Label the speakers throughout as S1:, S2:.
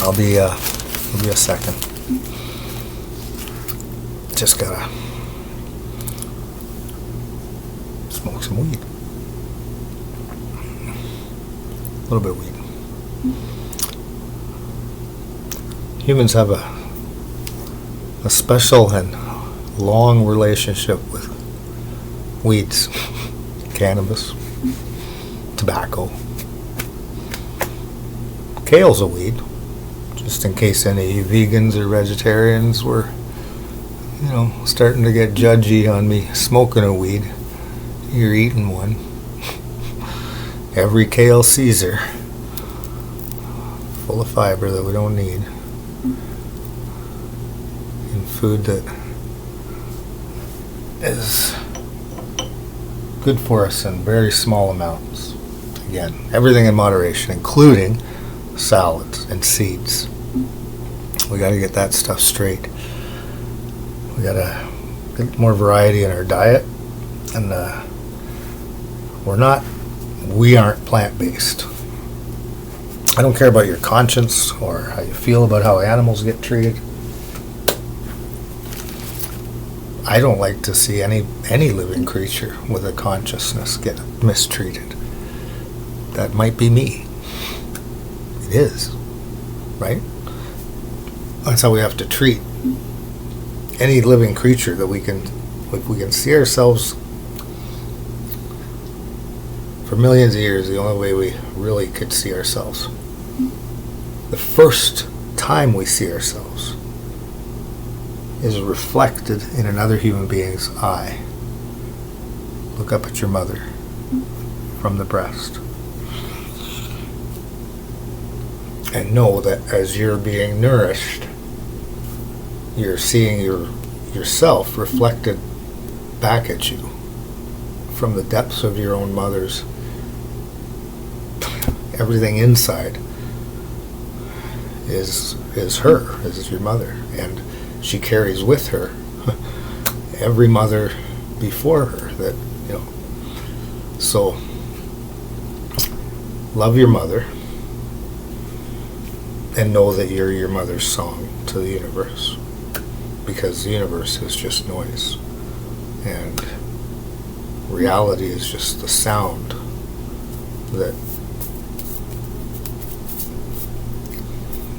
S1: I'll be a second. Just gotta smoke some weed. A little bit of weed. Humans have a special and long relationship with weeds, cannabis, tobacco. Kale's a weed, just in case any vegans or vegetarians were, starting to get judgy on me smoking a weed. You're eating one. Every kale Caesar, full of fiber that we don't need, in food that is good for us in very small amounts. Again, everything in moderation, including salads and seeds. We got to get that stuff straight. We got to get more variety in our diet, and we aren't plant-based. I don't care about your conscience or how you feel about how animals get treated. I don't like to see any living creature with a consciousness get mistreated. That might be me. It is, right? That's how we have to treat any living creature that we can see ourselves. For millions of years, the only way we really could see ourselves, the first time we see ourselves, is reflected in another human being's eye. Look up at your mother from the breast and know that as you're being nourished, you're seeing yourself reflected back at you from the depths of your own mother's. Everything inside is her, is your mother, and she carries with her every mother before her. So love your mother and know that you're your mother's song to the universe, because the universe is just noise and reality is just the sound that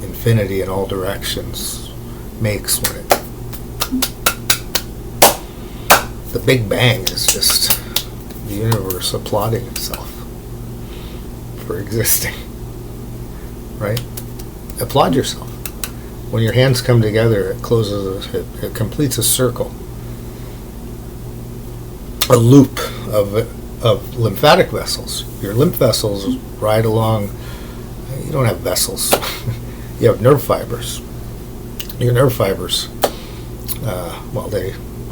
S1: infinity in all directions makes when it. The Big Bang is just the universe applauding itself for existing, right? Applaud yourself. When your hands come together, it completes a circle, a loop of lymphatic vessels. Your lymph vessels ride along. You don't have vessels. You have nerve fibers. Your nerve fibers,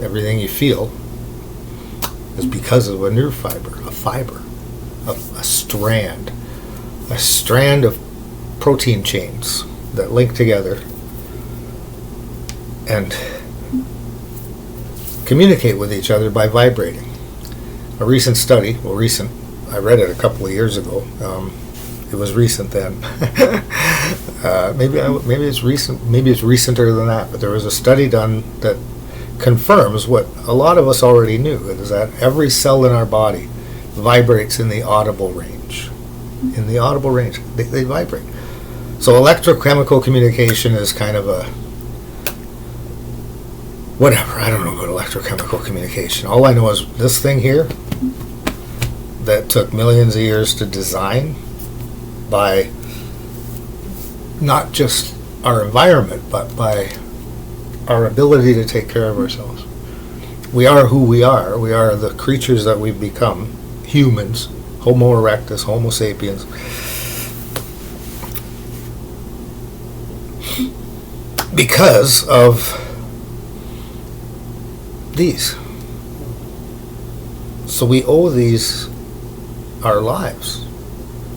S1: everything you feel is because of a nerve fiber, a strand of protein chains that link together and communicate with each other by vibrating. A recent study, I read it a couple of years ago. It was recent then. Maybe it's recent. Maybe it's recenter than that. But there was a study done that confirms what a lot of us already knew: is that every cell in our body vibrates in the audible range. In the audible range, they vibrate. So electrochemical communication is kind of a whatever. I don't know about electrochemical communication. All I know is this thing here that took millions of years to design by not just our environment, but by our ability to take care of ourselves. We are who we are. We are the creatures that we've become, humans, Homo erectus, Homo sapiens. Because of these. So we owe these our lives,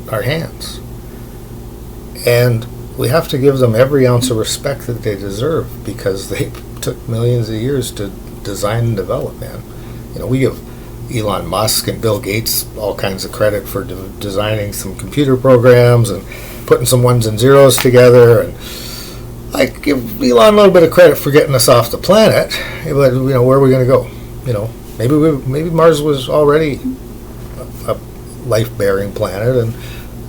S1: our hands. And we have to give them every ounce of respect that they deserve, because they took millions of years to design and develop, man. We give Elon Musk and Bill Gates all kinds of credit for designing some computer programs and putting some ones and zeros together, and I give Elon a little bit of credit for getting us off the planet, but where are we going to go? Maybe Mars was already a life-bearing planet, and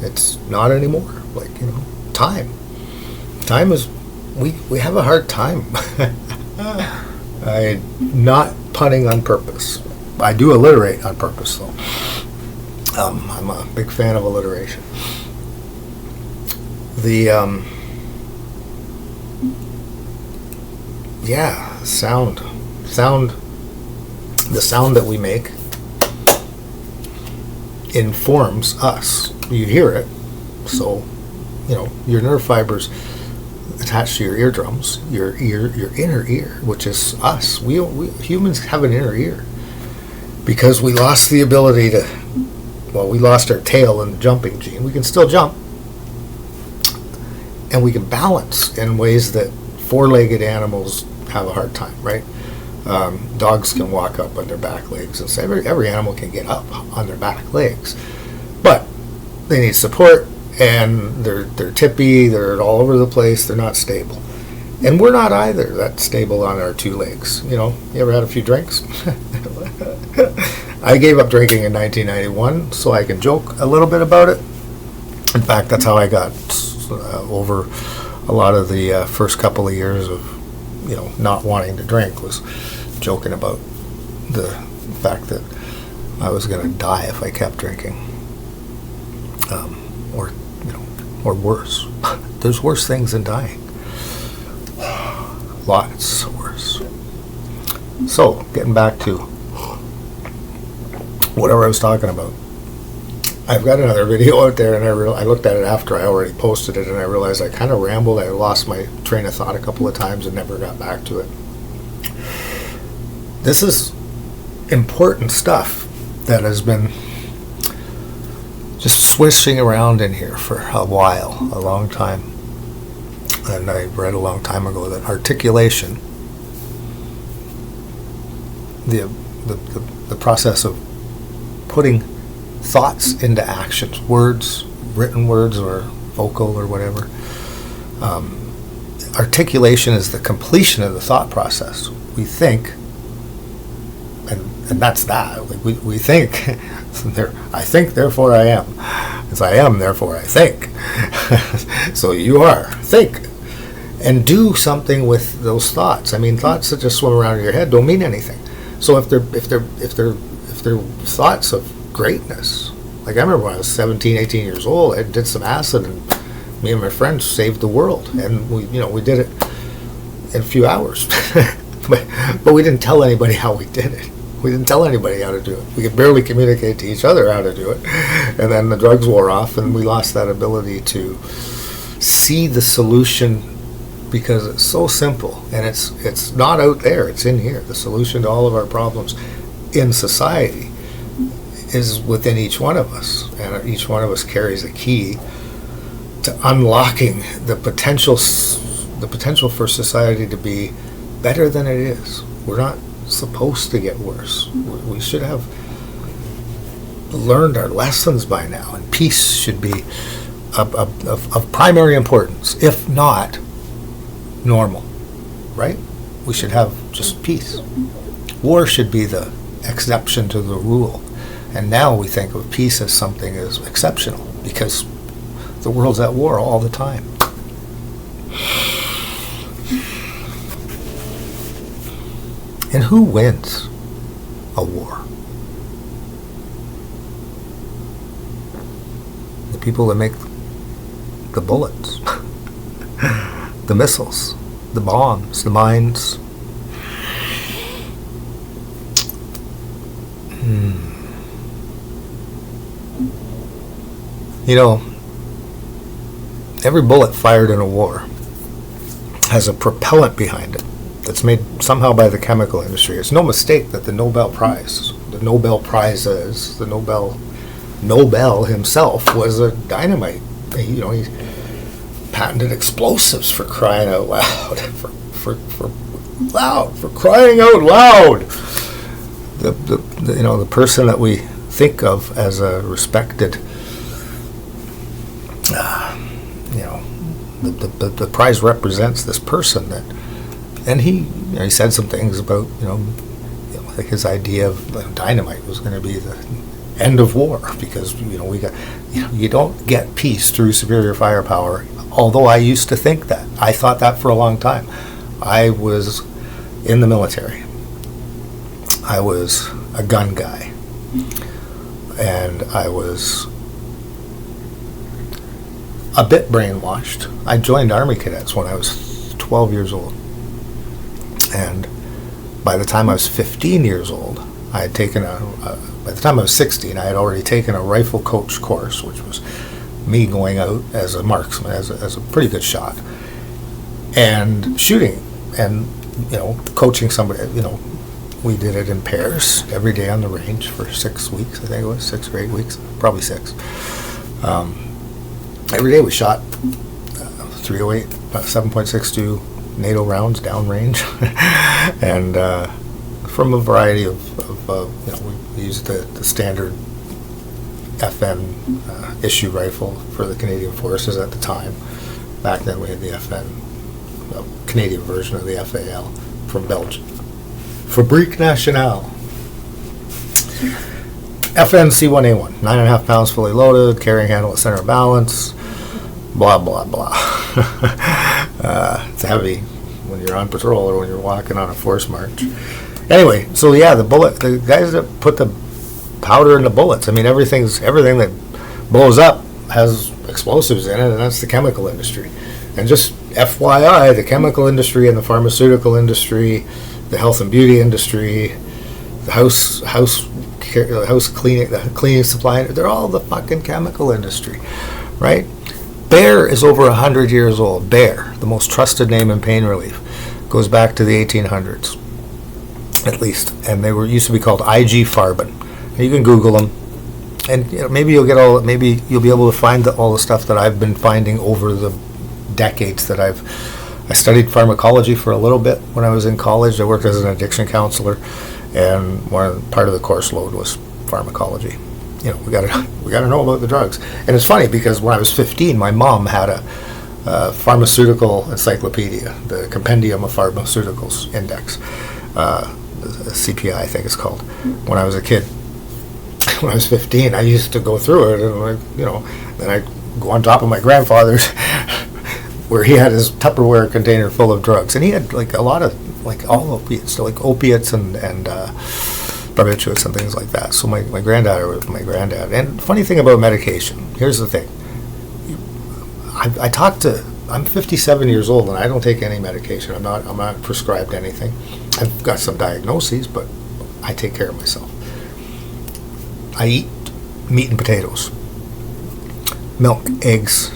S1: it's not anymore. Time is we have a hard time. I'm not punning on purpose. I do alliterate on purpose, though. I'm a big fan of alliteration. The sound. The sound that we make informs us. You hear it, so your nerve fibers attached to your eardrums, your inner ear, which is us. We humans have an inner ear because we lost the ability to. Well, we lost our tail in the jumping gene. We can still jump, and we can balance in ways that four-legged animals have a hard time, right? Dogs can walk up on their back legs, and so every animal can get up on their back legs, but they need support, and they're tippy, they're all over the place, they're not stable. And we're not either that stable on our two legs. You ever had a few drinks? I gave up drinking in 1991, so I can joke a little bit about it. In fact, that's how I got over a lot of the first couple of years of, not wanting to drink, was joking about the fact that I was going to die if I kept drinking, or worse. There's worse things than dying. Lots worse. So, getting back to whatever I was talking about. I've got another video out there, and I looked at it after I already posted it, and I realized I kind of rambled. I lost my train of thought a couple of times and never got back to it. This is important stuff that has been just swishing around in here for a while, a long time. And I read a long time ago that articulation, the process of putting thoughts into actions, words, written words or vocal or whatever, articulation is the completion of the thought process. We think, and that's that. We think, I think, therefore I am. As I am, therefore I think. So you are. Think. And do something with those thoughts. I mean, thoughts that just swim around in your head don't mean anything. So if they're thoughts of greatness, like I remember when I was 17, 18 years old, I did some acid, and me and my friends saved the world, and we did it in a few hours. but we didn't tell anybody how we did it. We didn't tell anybody how to do it. We could barely communicate to each other how to do it. And then the drugs wore off, and we lost that ability to see the solution, because it's so simple, and it's not out there, it's in here. The solution to all of our problems in society is within each one of us, and each one of us carries a key to unlocking the potential for society to be better than it is. We're not supposed to get worse. We should have learned our lessons by now, and peace should be of primary importance, if not normal, right? We should have just peace. War should be the exception to the rule. And now we think of peace as something as exceptional, because the world's at war all the time. And who wins a war? The people that make the bullets, the missiles, the bombs, the mines. Every bullet fired in a war has a propellant behind it that's made somehow by the chemical industry. It's no mistake that the Nobel himself was a dynamite. He patented explosives, for crying out loud. For crying out loud. The person that we think of as a respected the prize represents this person that, and he said some things about, like his idea of dynamite was going to be the end of war, because we got, you don't get peace through superior firepower. Although I used to think that, I thought that for a long time. I was in the military. I was a gun guy, and I was a bit brainwashed. I joined Army Cadets when I was 12 years old, and by the time I was 15 years old, I had taken by the time I was 16, I had already taken a rifle coach course, which was me going out as a marksman, as a pretty good shot, and shooting, and coaching somebody. We did it in pairs every day on the range for 6 weeks. I think it was 6 or 8 weeks, probably 6. Every day we shot 308, 7.62 NATO rounds downrange, and from a variety of we used the standard FN issue rifle for the Canadian Forces at the time. Back then we had the FN, Canadian version of the FAL from Belgium. Fabrique Nationale. FN C1A1, 9.5 pounds fully loaded, carrying handle at center of balance, blah, blah, blah. It's heavy when you're on patrol or when you're walking on a force march. Anyway, so yeah, the guys that put the powder in the bullets, everything that blows up has explosives in it, and that's the chemical industry. And just FYI, the chemical industry and the pharmaceutical industry, the health and beauty industry, the house cleaning, the cleaning supply, they're all the fucking chemical industry, right? Bayer is over 100 years old. Bayer, the most trusted name in pain relief, goes back to the 1800s, at least, and they used to be called IG Farben. You can Google them, and maybe you'll be able to find all the stuff that I've been finding over the decades that I studied pharmacology for a little bit when I was in college. I worked as an addiction counselor, and part of the course load was pharmacology. We got to know about the drugs. And it's funny because when I was 15, my mom had a pharmaceutical encyclopedia, the Compendium of Pharmaceuticals Index, the CPI I think it's called. When I was a kid, when I was 15, I used to go through it, and then I go on top of my grandfather's, where he had his Tupperware container full of drugs, and he had a lot of all opiates, so opiates and barbiturates and things like that. So my granddad was my granddad. And funny thing about medication, here's the thing. I'm 57 years old, and I don't take any medication. I'm not prescribed anything. I've got some diagnoses, but I take care of myself. I eat meat and potatoes, milk, eggs.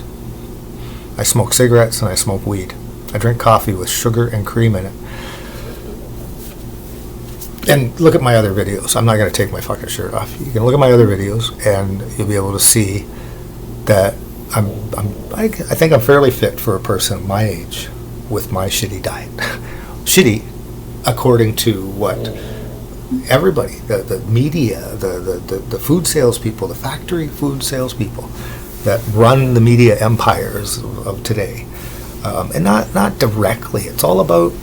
S1: I smoke cigarettes and I smoke weed. I drink coffee with sugar and cream in it. And look at my other videos. I'm not going to take my fucking shirt off. You can look at my other videos, and you'll be able to see that I think I'm fairly fit for a person my age with my shitty diet. Shitty, according to what everybody, the media, the food salespeople, the factory food salespeople that run the media empires of today, and not directly. It's all about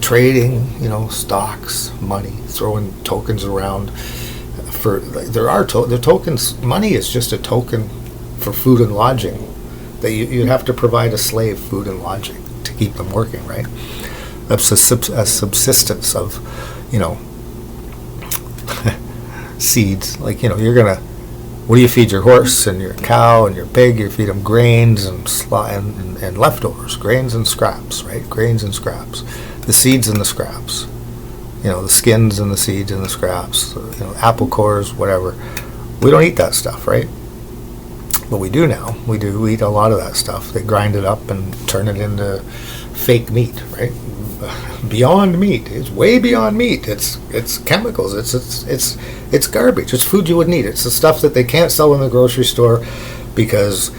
S1: trading, stocks, money, throwing tokens around. The tokens. Money is just a token for food and lodging. That you have to provide a slave food and lodging to keep them working, right? That's a subsistence of, seeds. You're gonna. What do you feed your horse and your cow and your pig? You feed them grains and leftovers, grains and scraps, right? Grains and scraps, the seeds and the scraps. The skins and the seeds and the scraps, apple cores, whatever. We don't eat that stuff, right? But we do now. We eat a lot of that stuff. They grind it up and turn it into fake meat, right? Beyond meat. It's way beyond meat. It's chemicals. It's garbage. It's food you wouldn't eat. It's the stuff that they can't sell in the grocery store because,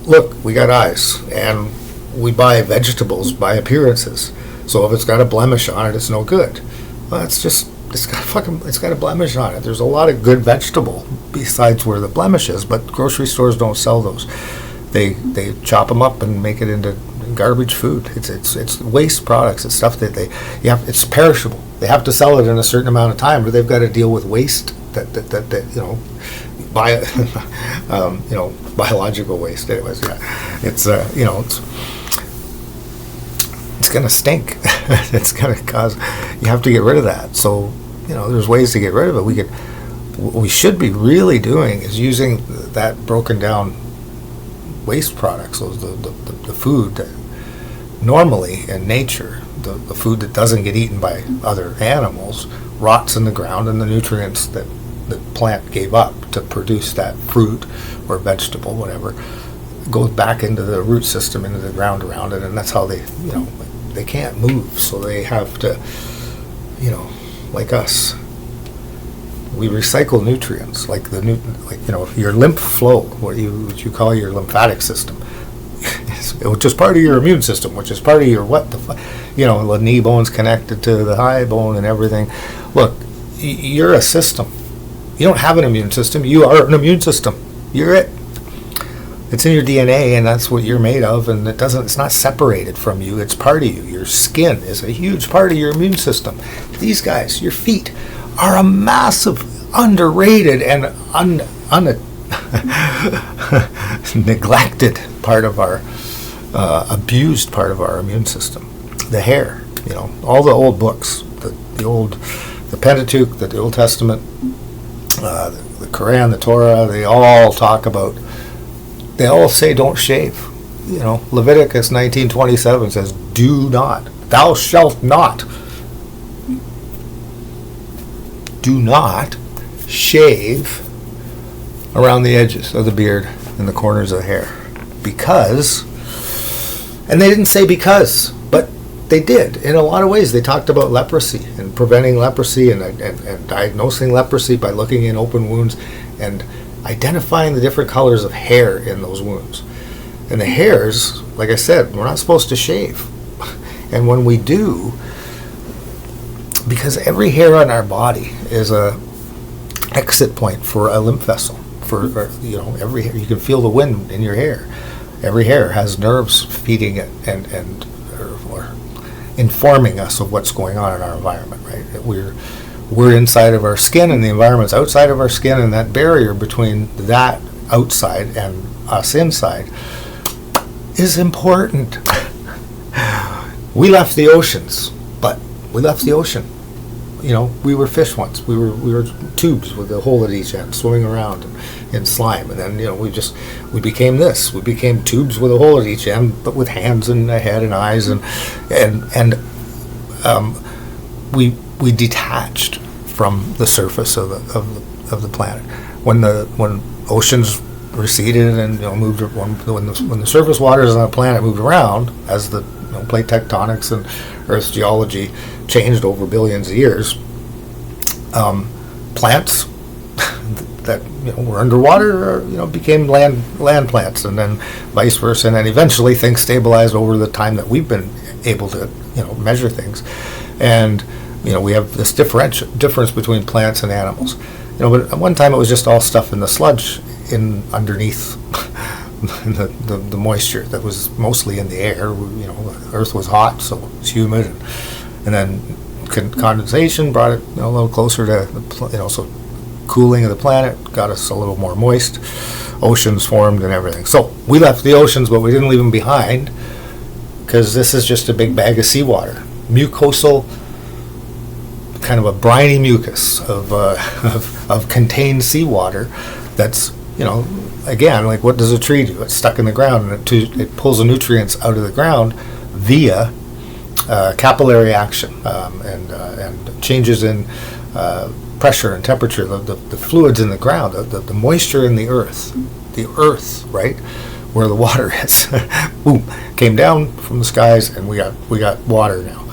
S1: look, we got eyes and we buy vegetables by appearances. So if it's got a blemish on it, it's no good. Well, it's got a blemish on it. There's a lot of good vegetable besides where the blemish is, but grocery stores don't sell those. They chop them up and make it into garbage food. It's waste products. It's stuff that it's perishable. They have to sell it in a certain amount of time, or they've got to deal with waste that biological waste. Anyways, yeah, it's going to stink. It's going to cause. You have to get rid of that. So there's ways to get rid of it. What we should be really doing is using that broken down waste products, so the food that normally in nature, the food that doesn't get eaten by other animals, rots in the ground, and the nutrients that the plant gave up to produce that fruit or vegetable, whatever, goes back into the root system, into the ground around it, and that's how they can't move, so they have to, like us, we recycle nutrients, like your lymph flow, what you call your lymphatic system, which is part of your immune system, which is part of your the knee bone's connected to the high bone and everything. Look, you're a system. You don't have an immune system. You are an immune system. You're it. It's in your DNA, and that's what you're made of, and it's not separated from you. It's part of you. Your skin is a huge part of your immune system. These guys, your feet, are a massive, underrated, and neglected part of our, abused part of our immune system. The hair, all the old books, the Pentateuch, the Old Testament, the Quran, the Torah, they all talk about. They all say don't shave. Leviticus 19:27 says, "Do not, thou shalt not." Do not shave around the edges of the beard and the corners of the hair. Because, and they didn't say because, but they did. In a lot of ways, they talked about leprosy and preventing leprosy and diagnosing leprosy by looking in open wounds and identifying the different colors of hair in those wounds. And the hairs, like I said, we're not supposed to shave. And when we do, because every hair on our body is a exit point for a lymph vessel. Every hair, you can feel the wind in your hair. Every hair has nerves feeding it and or informing us of what's going on in our environment. Right? We're inside of our skin, and the environment's outside of our skin, and that barrier between that outside and us inside is important. We left the oceans. We left the ocean. We were fish once. We were tubes with a hole at each end, swimming around in slime, and then we became this. We became tubes with a hole at each end, but with hands and a head and eyes, and we detached from the surface of the planet. When oceans receded and moved, when the surface waters on the planet moved around as the plate tectonics and Earth's geology changed over billions of years, plants that were underwater became land plants, and then vice versa, and then eventually things stabilized over the time that we've been able to measure things, and we have this difference between plants and animals. But at one time it was just all stuff in the sludge underneath the moisture that was mostly in the air. Earth was hot, so it was humid, and then condensation brought it a little closer to so cooling of the planet got us a little more moist. Oceans formed and everything. So we left the oceans, but we didn't leave them behind, because this is just a big bag of seawater, mucosal, kind of a briny mucus of contained seawater. That's again, like, what does a tree do? It's stuck in the ground, and it pulls the nutrients out of the ground via capillary action and changes in pressure and temperature. The fluids in the ground, the moisture in the earth, right, where the water is, boom, came down from the skies, and we got water now,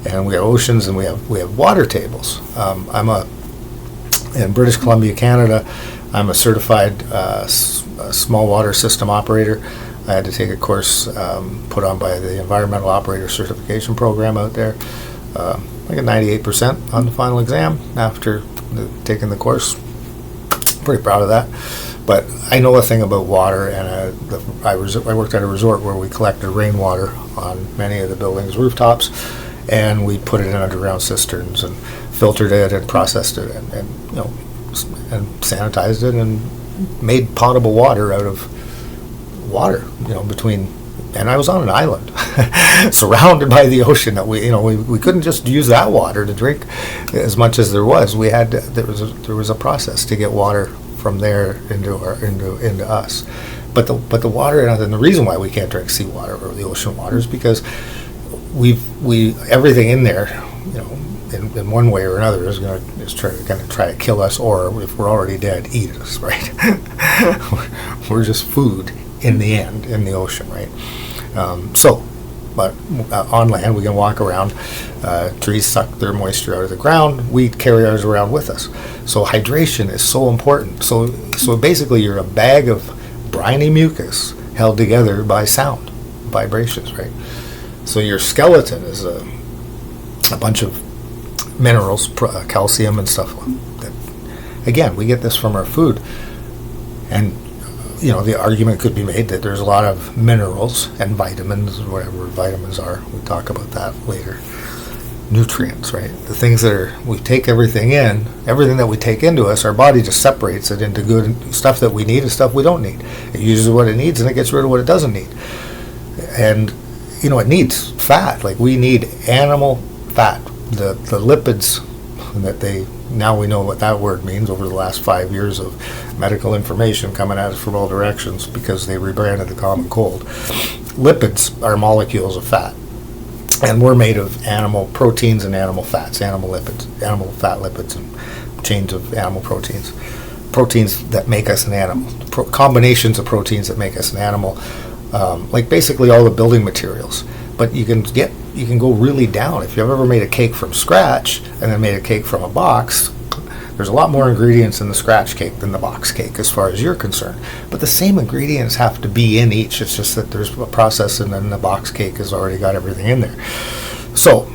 S1: and we got oceans, and we have water tables. In British Columbia, Canada. I'm a certified small water system operator. I had to take a course put on by the Environmental Operator Certification Program out there. I got 98% on the final exam after taking the course. Pretty proud of that. But I know a thing about water, and I worked at a resort where we collected rainwater on many of the buildings' rooftops, and we put it in underground cisterns and filtered it and processed it, and and sanitized it and made potable water out of water. Between. And I was on an island, surrounded by the ocean. That we couldn't just use that water to drink as much as there was. There was a process to get water from there into us. But the water, and the reason why we can't drink seawater or the ocean water is because everything in there, in one way or another is going to try to kill us, or if we're already dead, eat us. Right? We're just food in the end in the ocean, right? But on land we can walk around. Trees suck their moisture out of the ground. We carry ours around with us. So hydration is so important. So basically you're a bag of briny mucus held together by sound, vibrations, right? So your skeleton is a bunch of minerals, calcium and stuff. That, again, we get this from our food. And the argument could be made that there's a lot of minerals and vitamins, whatever vitamins are. We'll talk about that later. Nutrients, right? The things we take everything that we take into us, our body just separates it into good stuff that we need and stuff we don't need. It uses what it needs and it gets rid of what it doesn't need. And, it needs fat. Like we need animal fat. The lipids that now we know what that word means over the last 5 years of medical information coming at us from all directions because they rebranded the common cold. Lipids are molecules of fat, and we're made of animal proteins and animal fats, animal lipids, animal fat lipids, and chains of animal proteins that make us an animal, combinations of proteins that make us an animal, like basically all the building materials. But you can go really down. If you've ever made a cake from scratch and then made a cake from a box, there's a lot more ingredients in the scratch cake than the box cake as far as you're concerned. But the same ingredients have to be in each. It's just that there's a process, and then the box cake has already got everything in there. So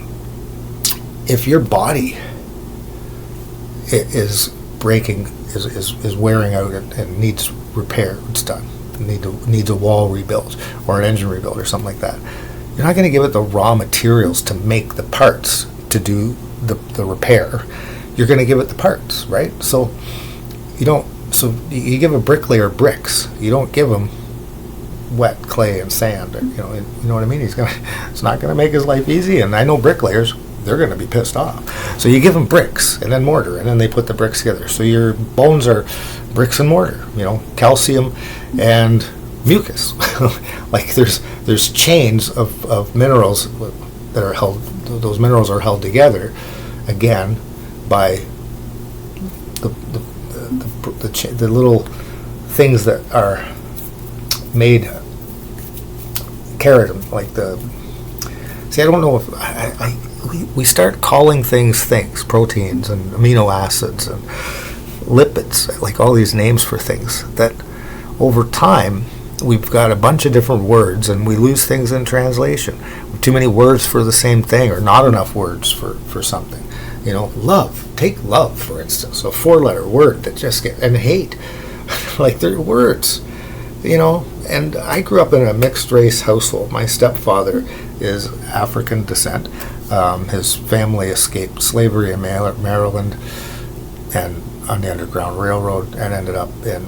S1: if your body is breaking, is wearing out and needs repair, it's done. Needs a wall rebuilt or an engine rebuilt or something like that. You're not going to give it the raw materials to make the parts to do the repair. You're going to give it the parts, right? So you give a bricklayer bricks. You don't give him wet clay and sand. You know what I mean? It's not going to make his life easy. And I know bricklayers, they're going to be pissed off. So you give them bricks and then mortar, and then they put the bricks together. So your bones are bricks and mortar. Calcium and mucus. Like there's chains of minerals that are held. Those minerals are held together, again, by the little things that are made keratin, like the. See, I don't know if we start calling things, proteins and amino acids and lipids, like all these names for things that over time we've got a bunch of different words and we lose things in translation. Too many words for the same thing, or not enough words for something. Love. Take love, for instance, a 4-letter word that just and hate. Like they're words, and I grew up in a mixed race household. My stepfather is African descent. His family escaped slavery in Maryland and on the Underground Railroad and ended up in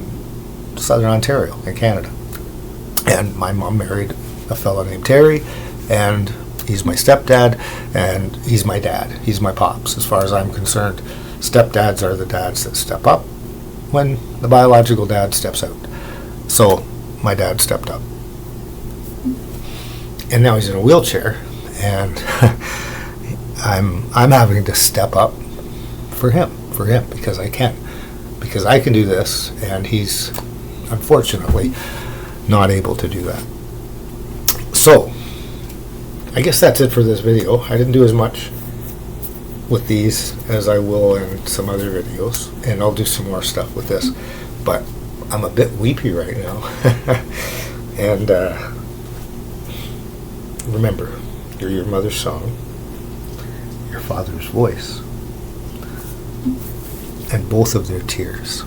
S1: Southern Ontario in Canada. And my mom married a fellow named Terry, and he's my stepdad, and he's my dad. He's my pops, as far as I'm concerned. Stepdads are the dads that step up when the biological dad steps out. So my dad stepped up. And now he's in a wheelchair, and I'm having to step up for him, because I can. Because I can do this, and he's unfortunately not able to do that. So I guess that's it for this video. I didn't do as much with these as I will in some other videos, and I'll do some more stuff with this, but I'm a bit weepy right now. And remember, you're your mother's song, your father's voice, and both of their tears.